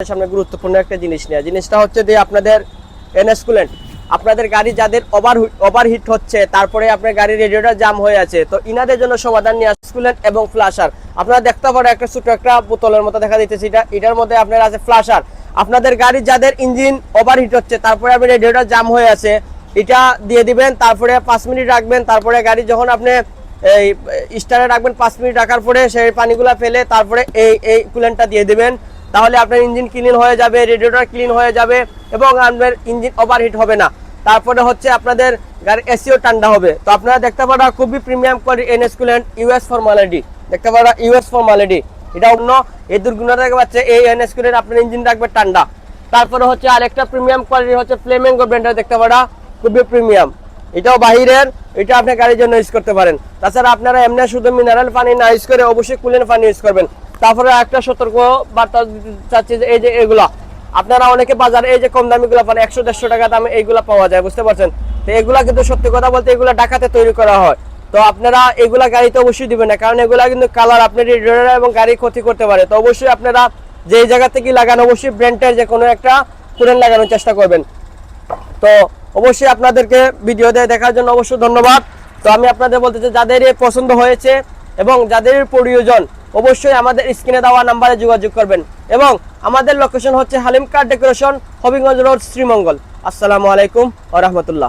সামনে গুরুত্বপূর্ণ একটা জিনিস নিয়ে, জিনিসটা হচ্ছে যে আপনাদের এনএস কুলেন্ট, আপনাদের গাড়ি যাদের ওভারহিট হচ্ছে, তারপরে আপনার গাড়ির রেডিয়েটর জাম হয়ে আছে, তো ইনাদের জন্য সমাধান নিয়ে আসছে কুলেন্ট এবং ফ্লাশার। আপনারা দেখতে পারেন একটা ছোট একটা বোতলের মতো দেখা দিতেছে, এটার মধ্যে আপনার আছে ফ্লাশার। আপনাদের গাড়ি যাদের ইঞ্জিন ওভারহিট হচ্ছে, তারপরে আপনি রেডিয়েটর জাম হয়ে আছে, এটা দিয়ে দিবেন, তারপরে 5 মিনিট রাখবেন, তারপরে গাড়ি যখন আপনি এই স্টারে রাখবেন 5 মিনিট রাখার পরে সেই পানিগুলো ফেলে তারপরে এই কুলেন্টটা দিয়ে দিবেন। তাহলে আপনার ইঞ্জিন ক্লিন হয়ে যাবে, রেডিয়েটর ক্লিন হয়ে যাবে এবং আপনার ইঞ্জিন ওভারহিট হবে না। তারপরে হচ্ছে আপনাদের গাড়ির এসিও ঠান্ডা হবে। তো আপনারা দেখতে পারা খুবই premium quality NS coolant US formality, দেখতে পারা ইউএস ফর্মালিটি, এটা অন্য এই দুর্গুণতা থেকে পাচ্ছে। এই এনএস কুলেন্ট আপনার ইঞ্জিন রাখবে ঠান্ডা। তারপরে হচ্ছে আরেকটা প্রিমিয়াম কোয়ালিটি হচ্ছে ফ্লেমিঙ্গো ব্র্যান্ডের, দেখতে পারা খুবই প্রিমিয়াম, এটাও বাহিরের, এটা আপনি গাড়ির জন্য ইউজ করতে পারেন। তাছাড়া আপনারা এমনি শুধু মিনারেল পানি না ইউজ করে অবশ্যই কুলেন্ট পানি ইউজ করবেন। তারপরে একটা সতর্ক বার্তা চাচ্ছি যে এই যে এগুলা আপনারা অনেকে বাজারে এই যে কম দামি গুলা পান 100-150 টাকা দামে এইগুলা পাওয়া যায়, বুঝতে পারছেন? তো এগুলা কিন্তু সত্যি কথা বলতে এগুলা ঢাকাতে তৈরি করা হয়। তো আপনারা এগুলা গাড়িতে অবশ্যই দিবেন না, কারণ এগুলা কিন্তু কালার আপনার রেডিয়েটর এবং গাড়ি ক্ষতি করতে পারে। তো অবশ্যই আপনারা যেই জায়গা থেকে লাগান অবশ্যই ব্র্যান্ডের যে কোনো একটা কুলেন্ট লাগানোর চেষ্টা করবেন। তো অবশ্যই আপনাদেরকে ভিডিও দেখার জন্য অবশ্যই ধন্যবাদ। তো আমি আপনাদের বলতে চাই, যাদের পছন্দ হয়েছে এবং যাদের প্রয়োজন অবশ্যই আমাদের স্ক্রিনে দেওয়া নাম্বারে যোগাযোগ করবেন। এবং আমাদের লোকেশন হচ্ছে হালিম কার ডেকোরেশন, হবিগঞ্জ রোড, শ্রীমঙ্গল। আসসালামু আলাইকুম ওয়া রাহমাতুল্লাহ।